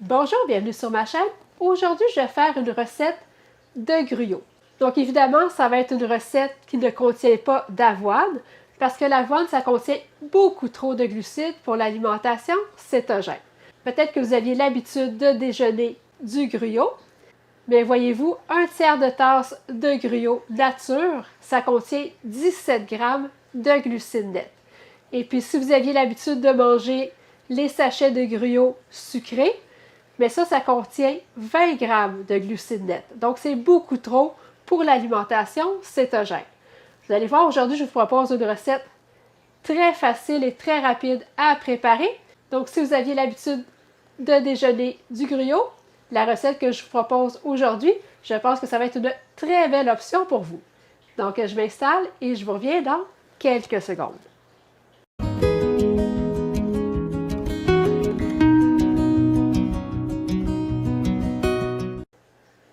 Bonjour, bienvenue sur ma chaîne. Aujourd'hui, je vais faire une recette de gruau. Donc évidemment, ça va être une recette qui ne contient pas d'avoine parce que l'avoine, ça contient beaucoup trop de glucides pour l'alimentation cétogène. Peut-être que vous aviez l'habitude de déjeuner du gruau, mais voyez-vous, un tiers de tasse de gruau nature, ça contient 17 grammes de glucides nets. Et puis si vous aviez l'habitude de manger les sachets de gruau sucrés, mais ça contient 20 grammes de glucides nets. Donc, c'est beaucoup trop pour l'alimentation cétogène. Vous allez voir, aujourd'hui, je vous propose une recette très facile et très rapide à préparer. Donc, si vous aviez l'habitude de déjeuner du gruau, la recette que je vous propose aujourd'hui, je pense que ça va être une très belle option pour vous. Donc, je m'installe et je vous reviens dans quelques secondes.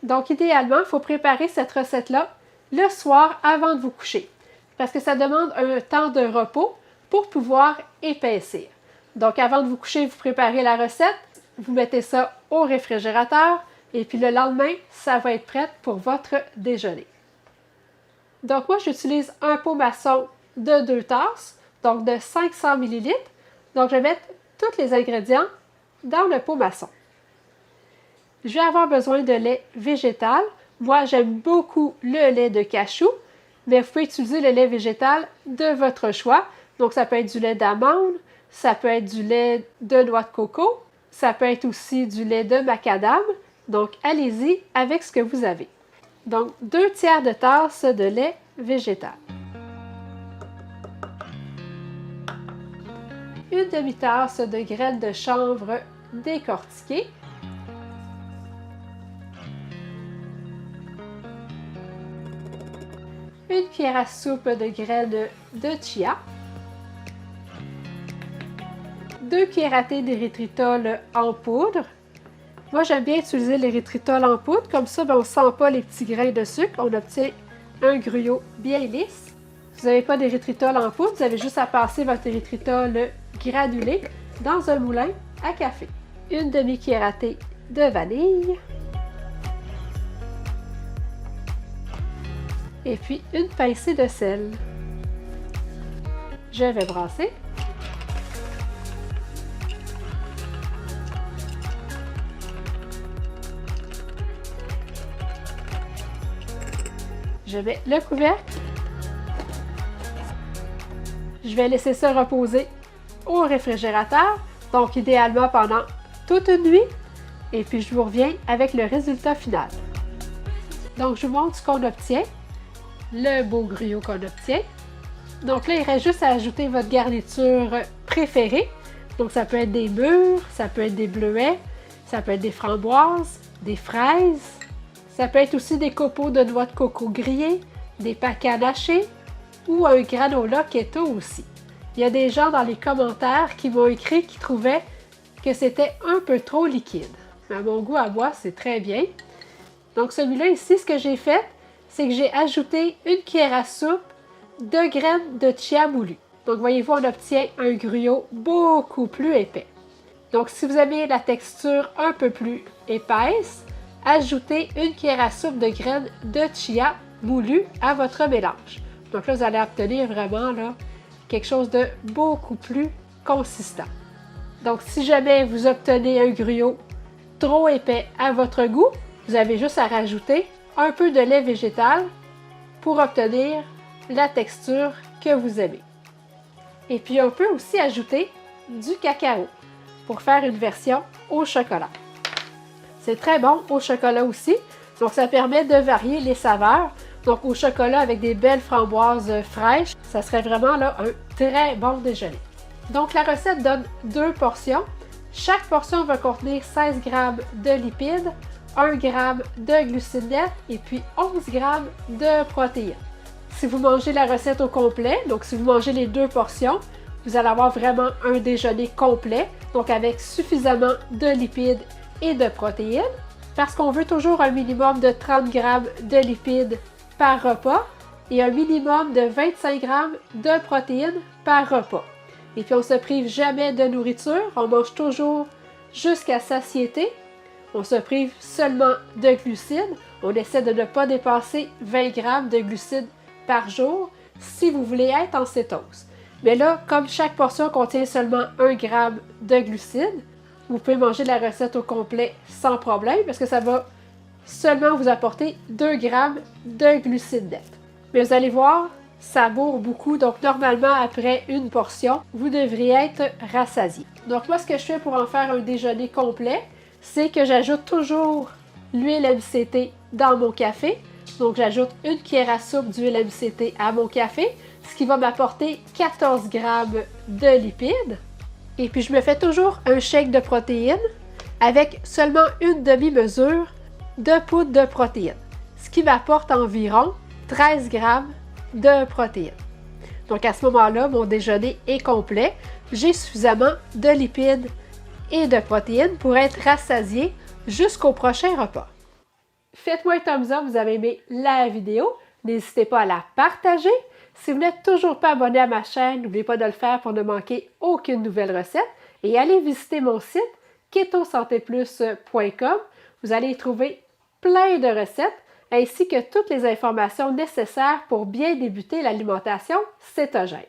Donc, idéalement, il faut préparer cette recette-là le soir avant de vous coucher, parce que ça demande un temps de repos pour pouvoir épaissir. Donc, avant de vous coucher, vous préparez la recette, vous mettez ça au réfrigérateur, et puis le lendemain, ça va être prêt pour votre déjeuner. Donc, moi, j'utilise un pot maçon de 2 tasses, donc de 500 ml. Donc, je vais mettre tous les ingrédients dans le pot maçon. Je vais avoir besoin de lait végétal. Moi, j'aime beaucoup le lait de cachou, mais vous pouvez utiliser le lait végétal de votre choix. Donc, ça peut être du lait d'amande, ça peut être du lait de noix de coco, ça peut être aussi du lait de macadam. Donc, allez-y avec ce que vous avez. Donc, 2 tiers de tasse de lait végétal. Une demi-tasse de graines de chanvre décortiquées. Une cuillère à soupe de graines de chia, 2 cuillères à thé d'érythritol en poudre. Moi, j'aime bien utiliser l'érythritol en poudre, comme ça, on ne sent pas les petits grains de sucre. On obtient un gruau bien lisse. Si vous n'avez pas d'érythritol en poudre, vous avez juste à passer votre érythritol granulé dans un moulin à café. Une demi-cuillère à thé de vanille. Et puis une pincée de sel. Je vais brasser. Je mets le couvercle. Je vais laisser ça reposer au réfrigérateur, donc idéalement pendant toute une nuit. Et puis je vous reviens avec le résultat final. Donc je vous montre ce qu'on obtient. Le beau gruau qu'on obtient. Donc là, il reste juste à ajouter votre garniture préférée. Donc ça peut être des mûres, ça peut être des bleuets, ça peut être des framboises, des fraises. Ça peut être aussi des copeaux de noix de coco grillés, des pacans hachés ou un granola keto aussi. Il y a des gens dans les commentaires qui m'ont écrit qu'ils trouvaient que c'était un peu trop liquide. Mais à mon goût, à moi, c'est très bien. Donc celui-là ici, ce que j'ai fait, c'est que j'ai ajouté une cuillère à soupe de graines de chia moulu. Donc, voyez-vous, on obtient un gruau beaucoup plus épais. Donc, si vous avez la texture un peu plus épaisse, ajoutez une cuillère à soupe de graines de chia moulu à votre mélange. Donc là, vous allez obtenir vraiment là, quelque chose de beaucoup plus consistant. Donc, si jamais vous obtenez un gruau trop épais à votre goût, vous avez juste à rajouter un peu de lait végétal pour obtenir la texture que vous aimez. Et puis, on peut aussi ajouter du cacao pour faire une version au chocolat. C'est très bon au chocolat aussi, donc ça permet de varier les saveurs. Donc, au chocolat avec des belles framboises fraîches, ça serait vraiment là un très bon déjeuner. Donc, la recette donne 2 portions. Chaque portion va contenir 16 g de lipides, 1 g de glucides nets et puis 11 g de protéines. Si vous mangez la recette au complet, donc si vous mangez les 2 portions, vous allez avoir vraiment un déjeuner complet, donc avec suffisamment de lipides et de protéines, parce qu'on veut toujours un minimum de 30 g de lipides par repas et un minimum de 25 g de protéines par repas. Et puis on ne se prive jamais de nourriture, on mange toujours jusqu'à satiété. On se prive seulement de glucides. On essaie de ne pas dépasser 20 grammes de glucides par jour si vous voulez être en cétose. Mais là, comme chaque portion contient seulement 1 gramme de glucides, vous pouvez manger la recette au complet sans problème parce que ça va seulement vous apporter 2 grammes de glucides nets. Mais vous allez voir, ça bourre beaucoup, donc normalement après une portion, vous devriez être rassasié. Donc moi, ce que je fais pour en faire un déjeuner complet, c'est que j'ajoute toujours l'huile MCT dans mon café. Donc j'ajoute une cuillère à soupe d'huile MCT à mon café, ce qui va m'apporter 14 grammes de lipides. Et puis je me fais toujours un shake de protéines avec seulement une demi-mesure de poudre de protéines, ce qui m'apporte environ 13 grammes de protéines. Donc à ce moment-là, mon déjeuner est complet. J'ai suffisamment de lipides et de protéines pour être rassasié jusqu'au prochain repas. Faites-moi un thumbs up, vous avez aimé la vidéo. N'hésitez pas à la partager. Si vous n'êtes toujours pas abonné à ma chaîne, n'oubliez pas de le faire pour ne manquer aucune nouvelle recette. Et allez visiter mon site ketosantéplus.com. Vous allez y trouver plein de recettes ainsi que toutes les informations nécessaires pour bien débuter l'alimentation cétogène.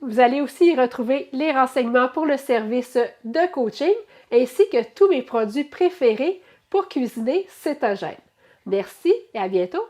Vous allez aussi y retrouver les renseignements pour le service de coaching ainsi que tous mes produits préférés pour cuisiner cétogène. Merci et à bientôt!